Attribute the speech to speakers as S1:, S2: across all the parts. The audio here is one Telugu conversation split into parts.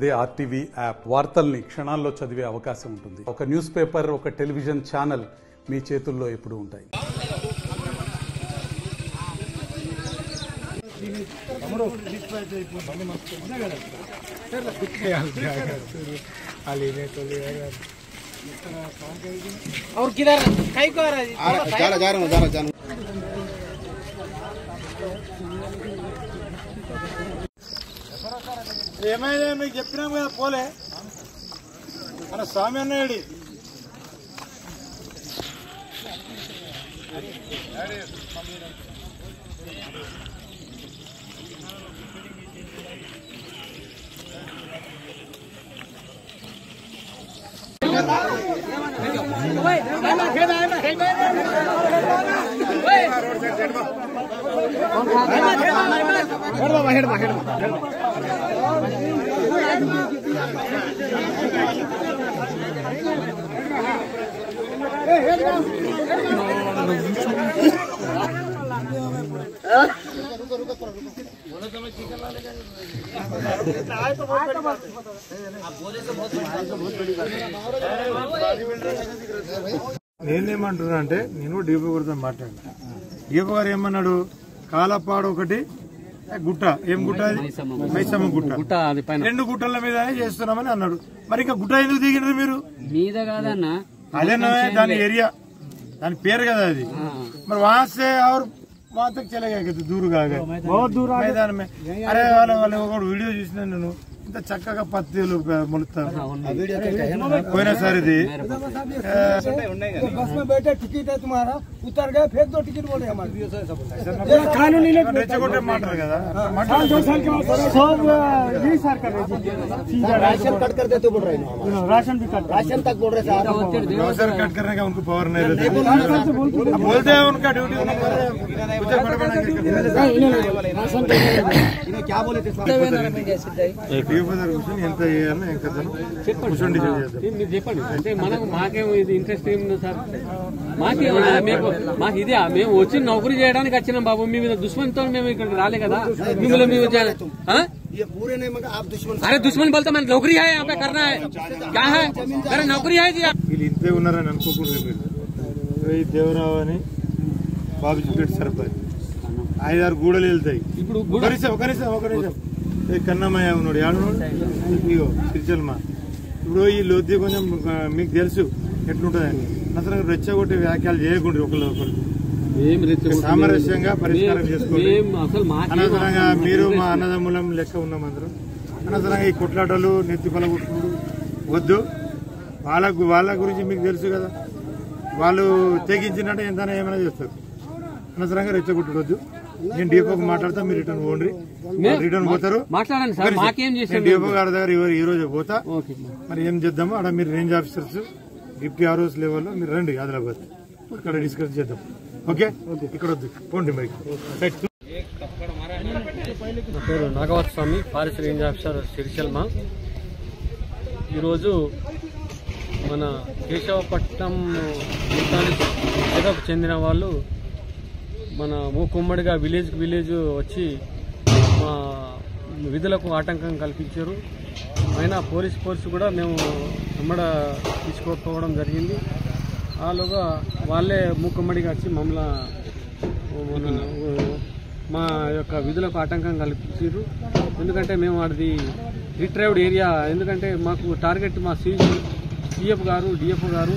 S1: అదే ఆర్టీవీ యాప్ వార్తల్ని క్షణాల్లో చదివే అవకాశం ఉంటుంది. ఒక న్యూస్ పేపర్, ఒక టెలివిజన్ ఛానల్ మీ చేతుల్లో ఎప్పుడూ ఉంటాయి.
S2: और किधर कहीं को आ रहा है?
S3: ఏమైనా మీకు చెప్పినాం కదా పోలే మన స్వామి అన్నాడు నేనేమంటున్నా అంటే నేను డీపో గారితో మాట్లాడినా. డీపో గారు ఏమన్నాడు, కాలపాడు ఒకటి గుట్ట, ఏం గుట్ట అది, మైసమ్మ గుట్ట, రెండు గుట్టల మీద చేస్తున్నామని అన్నాడు. మరి ఇంకా గుట్ట ఎందుకు దిగినారు మీరు?
S2: మీద కాదన్నా,
S3: అదేనా దాని ఏరియా, దాని పేరు కదా అది. మరి వాసే और वहाँ तक चले गए दूर గా बहुत दूर मैदान में. అరే వాళ్ళు ఒక వీడియో చూసిన నేను, ఇంత చక్కగా పత్తిలు మొలుస్తారు పోయినా సార్. ఇది రెచ్చగొట్టే మాటలు కదా.
S4: राशन तक बोल रहे सर,
S3: राशन कट करने का उनको पावर नहीं रहता. बोलते हैं उनका ड्यूटी
S4: क्या बोले थे
S3: కూర్చొని ఎంత చేయాలో ఎంత కూర్చొని
S2: చెప్పండి. అంటే మనకు మాకేం ఇది ఇంట్రెస్ట్ ఏముంది సార్? మాకు ఇదే, మేము వచ్చి నౌకరీ చేయడానికి వచ్చినాం బాబు. మీ మీద దుష్మన్తో మేము ఇక్కడ రాలే కదా. మిమ్మల్ని మేము
S4: ये पूरे नहीं मगर आप दुश्मन.
S2: अरे दुश्मन बोलता मैं नौकरी है, यहाँ पे करना है, क्या है, अरे नौकरी है जी.
S3: వీళ్ళు ఇంతే ఉన్నారని అనుకోకూడదు. మీరు ఈ దేవరావు అని బాబుజీపేట సర్పంచ్ 5-6 గూడలు వెళ్తాయి. ఇప్పుడు ఒక నిమిషం కన్నమయ్య ఉన్నాడు, ఆడున్నాడు ఇగో సిరిచల్మ. ఇప్పుడు ఈ లొద్ది కొంచెం మీకు తెలుసు ఎట్లుంటుందని. అసలు రెచ్చగొట్టే వ్యాఖ్యలు చేయకుండా ఒకరు సామరస్యంగా పరిష్కారం చేసుకోండి. అనవసరంగా మీరు మా అన్నదమ్ములం లెక్క ఉన్నాం అందరం. అనవసరంగా ఈ కొట్లాటలు నెత్తి పలగొట్టుకుంటూ వద్దు. వాళ్ళ గురించి మీకు తెలుసు కదా, వాళ్ళు తెగించినట్టు ఎంత ఏమైనా చేస్తారు. అనవసరంగా రెచ్చగొట్టవద్దు. నేను డిపోకి మాట్లాడతా, మీరు రిటర్న్ పోండి. రిటర్న్ పోతారు. డిపో గారి దగ్గర ఈ రోజు పోతా. మరి ఏం చేద్దామో అక్కడ మీరు రేంజ్ ఆఫీసర్స్ డిప్యూటీ ఆర్ఓస్ లెవెల్లో మీరు రండి ఆదిలాబాద్, అక్కడ డిస్కస్ చేద్దాం. ఓకే, ఇక్కడ వద్దు పోండి. మరి
S2: నా పేరు నాగవత్ స్వామి, ఫారెస్ట్ రేంజ్ ఆఫీసర్ సిరిచల్మ. ఈరోజు మన కేశవపట్నం తెగకు చెందిన వాళ్ళు మన మూకుమ్మడిగా విలేజ్ వచ్చి మా విధులకు ఆటంకం కల్పించారు. అయినా పోలీస్ కూడా మేము వెంబడ తీసుకోకపోవడం జరిగింది. ఆలోగా వాళ్ళే మూకుమ్మడిగా వచ్చి మా యొక్క విధులకు ఆటంకం కల్పించారు. ఎందుకంటే మేము అది రిట్రైవ్డ్ ఏరియా. ఎందుకంటే మాకు టార్గెట్ మా సిఎఫ్ గారు, డిఎఫ్ఓ గారు,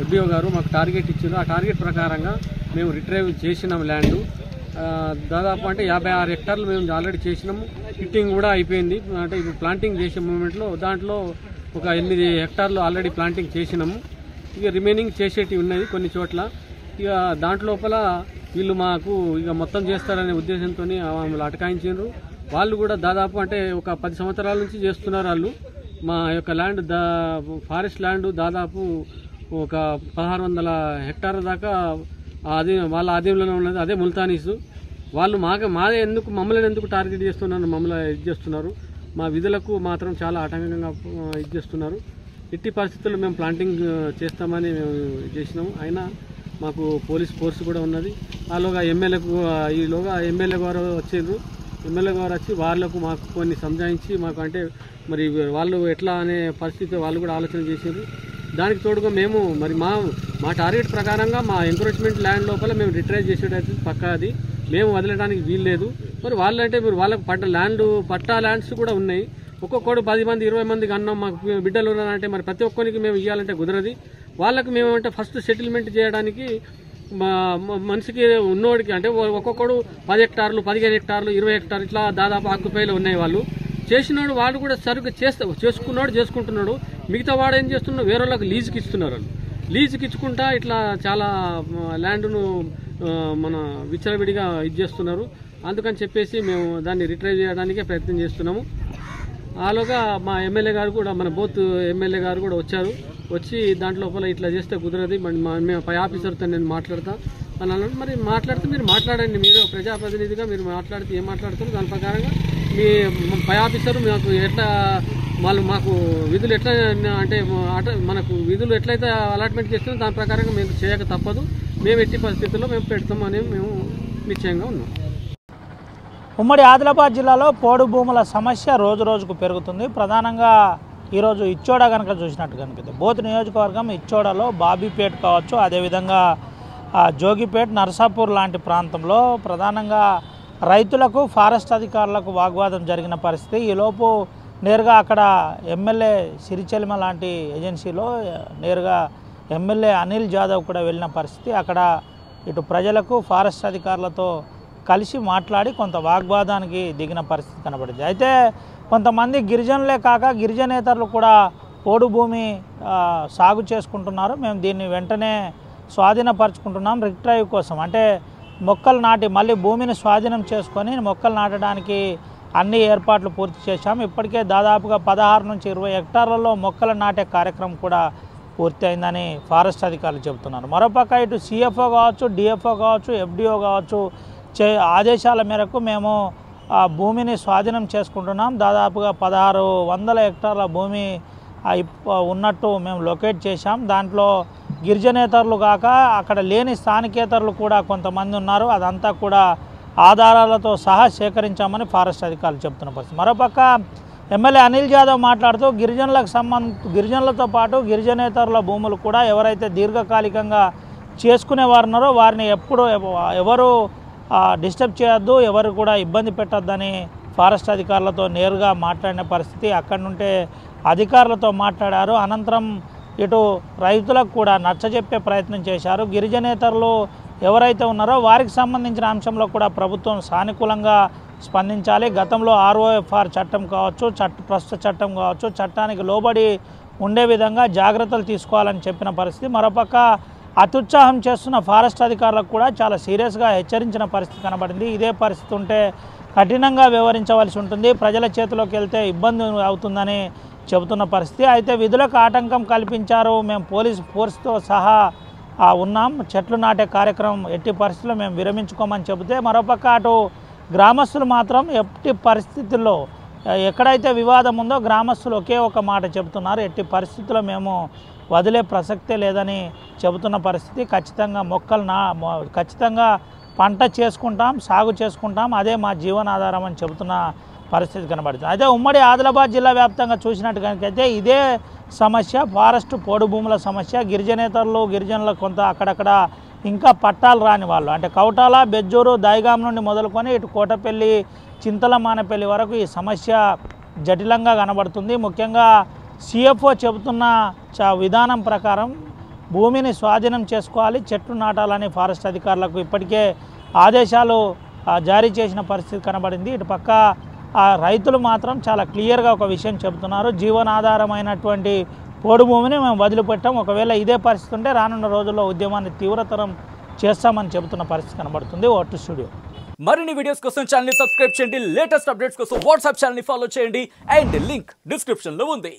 S2: ఎఫ్డిఓ గారు మాకు టార్గెట్ ఇచ్చారు. ఆ టార్గెట్ ప్రకారంగా మేము రిట్రైవ్ చేసినాం ల్యాండ్. దాదాపు అంటే 56 హెక్టార్లు మేము ఆల్రెడీ చేసినాము. హిట్టింగ్ కూడా అయిపోయింది. అంటే ఇప్పుడు ప్లాంటింగ్ చేసే మూమెంట్లో దాంట్లో ఒక 8 హెక్టార్లు ఆల్రెడీ ప్లాంటింగ్ చేసినాము. ఇక రిమైనింగ్ చేసేటివి ఉన్నాయి కొన్ని చోట్ల. ఇక దాంట్లోపల వీళ్ళు మాకు ఇక మొత్తం చేస్తారనే ఉద్దేశంతో మమ్మల్ని అటకాయించారు. వాళ్ళు కూడా దాదాపు అంటే ఒక 10 సంవత్సరాల నుంచి చేస్తున్నారు వాళ్ళు. మా యొక్క ల్యాండ్ ఫారెస్ట్ ల్యాండ్ దాదాపు ఒక 1600 హెక్టార్ల దాకా అది వాళ్ళ ఆధీనంలో ఉన్నది. అదే ముల్తానీసు. వాళ్ళు మమ్మల్ని ఎందుకు టార్గెట్ చేస్తున్నారు, మమ్మల్ని ఇది చేస్తున్నారు. మా విధులకు మాత్రం చాలా ఆటంకంగా ఇది చేస్తున్నారు. ఎట్టి పరిస్థితుల్లో మేము ప్లాంటింగ్ చేస్తామని మేము చేసినాము. అయినా మాకు పోలీస్ ఫోర్స్ కూడా ఉన్నది. ఆలోగా ఎమ్మెల్యే గారు వచ్చిండ్రు. ఎమ్మెల్యే గారు వచ్చి వాళ్ళకు మాకు కొన్ని సంజాయించి మాకు అంటే మరి వాళ్ళు ఎట్లా అనే పరిస్థితి వాళ్ళు కూడా ఆలోచన చేశారు. దానికి తోడుగా మేము మరి మా టార్గెట్ ప్రకారంగా మా ఎంక్రోచ్మెంట్ ల్యాండ్ లోపల మేము రిట్రైజ్ చేసేటది పక్కా, అది మేము వదిలేయడానికి వీలు లేదు. మరి వాళ్ళంటే మీరు వాళ్ళకు పట్టా ల్యాండ్స్ కూడా ఉన్నాయి. ఒక్కొక్కడు 10 మంది 20 మందికి అన్నాం మాకు బిడ్డలు ఉన్నారంటే మరి ప్రతి ఒక్కరికి మేము ఇవ్వాలంటే కుదరది. వాళ్ళకి మేమంటే ఫస్ట్ సెటిల్మెంట్ చేయడానికి మనిషికి ఉన్నోడికి అంటే ఒక్కొక్కడు 10 హెక్టార్లు 15 హెక్టార్లు 20 హెక్టార్లు ఇట్లా దాదాపు ఆక్యుపైలో ఉన్నాయి. వాళ్ళు చేసినాడు వాడు కూడా సరిగ్గా చేసుకున్నాడు చేసుకుంటున్నాడు. మిగతా వాడు ఏం చేస్తున్నాడు, వేరే వాళ్ళకి లీజుకి ఇస్తున్నారు. వాళ్ళు లీజుకి ఇచ్చుకుంటా ఇట్లా చాలా ల్యాండ్ను మన విచ్చలవిడిగా చేస్తున్నారు. అందుకని చెప్పేసి మేము దాన్ని రిట్రైవ్ చేయడానికే ప్రయత్నం చేస్తున్నాము. ఆలోగా మా ఎమ్మెల్యే గారు కూడా మన బోత్ ఎమ్మెల్యే గారు కూడా వచ్చి దాంట్లోపల ఇట్లా చేస్తే కుదరదు, మేము పై ఆఫీసర్తో నేను మాట్లాడతా అని అన్నాను. మరి మాట్లాడితే మీరు మాట్లాడండి, మీరు ప్రజాప్రతినిధిగా మీరు మాట్లాడితే ఏం మాట్లాడుతారు దాని ప్రకారంగా మీ పై ఆఫీసర్ మాకు విధులు ఎట్లా అంటే మనకు విధులు ఎట్లయితే అలాట్మెంట్ చేస్తున్నాం దాని ప్రకారంగా మేము చేయక తప్పదు. మేము ఎట్టి పరిస్థితుల్లో మేము పెడతామని మేము నిశ్చయంగా ఉన్నాం.
S5: ఉమ్మడి ఆదిలాబాద్ జిల్లాలో పోడు భూముల సమస్య రోజు రోజుకు పెరుగుతుంది. ప్రధానంగా ఈరోజు ఇచ్చోడ కనుక చూసినట్టు కనుక బోత్ నియోజకవర్గం ఇచ్చోడలో బాబీపేట్ కావచ్చు, అదేవిధంగా జోగిపేట్ నర్సాపూర్ లాంటి ప్రాంతంలో ప్రధానంగా రైతులకు ఫారెస్ట్ అధికారులకు వాగ్వాదం జరిగిన పరిస్థితి. ఈలోపు నేరుగా అక్కడ ఎమ్మెల్యే సిరిచెల్మ లాంటి ఏజెన్సీలో నేరుగా ఎమ్మెల్యే అనిల్ జాదవ్ కూడా వెళ్ళిన పరిస్థితి. అక్కడ ఇటు ప్రజలకు ఫారెస్ట్ అధికారులతో కలిసి మాట్లాడి కొంత వాగ్వాదానికి దిగిన పరిస్థితి కనబడింది. అయితే కొంతమంది గిరిజనులే కాక గిరిజనేతరులు కూడా పోడు భూమి సాగు చేసుకుంటున్నారు. మేము దీన్ని వెంటనే స్వాధీనపరచుకుంటున్నాం రిట్రైవ్ కోసం, అంటే మొక్కలు నాటి మళ్ళీ భూమిని స్వాధీనం చేసుకొని మొక్కలు నాటడానికి అన్ని ఏర్పాట్లు పూర్తి చేశాం. ఇప్పటికే దాదాపుగా 16 నుంచి 20 హెక్టార్లలో మొక్కలు నాటే కార్యక్రమం కూడా పూర్తి అయిందని ఫారెస్ట్ అధికారులు చెబుతున్నారు. మరోపక్క ఇటు సిఎఫ్ఓ కావచ్చు, డిఎఫ్ఓ కావచ్చు, ఎఫ్డిఓ కావచ్చు ఆదేశాల మేరకు మేము భూమిని స్వాధీనం చేసుకుంటున్నాం. దాదాపుగా 1600 హెక్టార్ల భూమి ఉన్నట్టు మేము లొకేట్ చేశాం. దాంట్లో గిరిజనేతరులు కాక అక్కడ లేని స్థానికేతరులు కూడా కొంతమంది ఉన్నారు. అదంతా కూడా ఆధారాలతో సహా సేకరించామని ఫారెస్ట్ అధికారులు చెబుతున్న పరిస్థితి. మరోపక్క ఎమ్మెల్యే అనిల్ జాదవ్ మాట్లాడుతూ గిరిజనులతో పాటు గిరిజనేతరుల భూములు కూడా ఎవరైతే దీర్ఘకాలికంగా చేసుకునేవారు ఉన్నారో వారిని ఎవరు డిస్టర్బ్ చేయొద్దు, ఎవరు కూడా ఇబ్బంది పెట్టొద్దని ఫారెస్ట్ అధికారులతో నేరుగా మాట్లాడిన పరిస్థితి. అక్కడి నుంటే అధికారులతో మాట్లాడారు. అనంతరం ఇటు రైతులకు కూడా నచ్చజెప్పే ప్రయత్నం చేశారు. గిరిజనేతరులు ఎవరైతే ఉన్నారో వారికి సంబంధించిన అంశంలో కూడా ప్రభుత్వం సానుకూలంగా స్పందించాలి. గతంలో ROFR చట్టం కావచ్చు, ప్రస్తుత చట్టం కావచ్చు, చట్టానికి లోబడి ఉండే విధంగా జాగ్రత్తలు తీసుకోవాలని చెప్పిన పరిస్థితి. మరోపక్క అత్యుత్సాహం చేస్తున్న ఫారెస్ట్ అధికారులకు కూడా చాలా సీరియస్గా హెచ్చరించిన పరిస్థితి కనబడింది. ఇదే పరిస్థితి ఉంటే కఠినంగా వ్యవహరించవలసి ఉంటుంది, ప్రజల చేతిలోకి వెళ్తే ఇబ్బంది అవుతుందని చెబుతున్న పరిస్థితి. అయితే విధులకు ఆటంకం కల్పించారు, మేము పోలీసు ఫోర్స్తో సహా ఉన్నాం, చెట్లు నాటే కార్యక్రమం ఎట్టి పరిస్థితుల్లో మేము విరమించుకోమని చెబితే, మరోపక్క అటు గ్రామస్తులు మాత్రం ఎట్టి పరిస్థితుల్లో ఎక్కడైతే వివాదం ఉందో గ్రామస్తులు ఒకే ఒక మాట చెబుతున్నారు, ఎట్టి పరిస్థితుల్లో మేము వదిలే ప్రసక్తే లేదని చెబుతున్న పరిస్థితి. ఖచ్చితంగా పంట చేసుకుంటాం, సాగు చేసుకుంటాం, అదే మా జీవనాధారం అని చెబుతున్న పరిస్థితి కనబడుతుంది. అయితే ఉమ్మడి ఆదిలాబాద్ జిల్లా వ్యాప్తంగా చూసినట్టు కనుకైతే ఇదే సమస్య, ఫారెస్ట్ పోడు భూముల సమస్య. గిరిజనులకు కొంత అక్కడక్కడ ఇంకా పట్టాలు రాని వాళ్ళు, అంటే కౌటాల, బెజ్జూరు, దైగాం నుండి మొదలుకొని ఇటు కోటపల్లి, చింతలమానపల్లి వరకు ఈ సమస్య జటిలంగా కనబడుతుంది. ముఖ్యంగా సిఎఫ్ఓ చెబుతున్న విధానం ప్రకారం భూమిని స్వాధీనం చేసుకోవాలి, చెట్లు నాటాలని ఫారెస్ట్ అధికారులకు ఇప్పటికే ఆదేశాలు జారీ చేసిన పరిస్థితి కనబడింది. ఇటు పక్క రైతులు మాత్రం చాలా క్లియర్గా ఒక విషయం చెబుతున్నారు, జీవనాధారమైనటువంటి పోడు భూమిని మేము వదిలిపెట్టాం, ఒకవేళ ఇదే పరిస్థితి ఉంటే రానున్న రోజుల్లో ఉద్యమాన్ని తీవ్రతరం చేస్తామని చెబుతున్న పరిస్థితి కనబడుతుంది. Vote studio.
S6: మరిన్ని వీడియోస్ కోసం ఛానల్ ని సబ్స్క్రైబ్ చేయండి, లేటెస్ట్ అప్డేట్స్ కోసం వాట్సాప్ ఛానల్ ని ఫాలో చేయండి, అండ్ లింక్ డిస్క్రిప్షన్ లో ఉంది.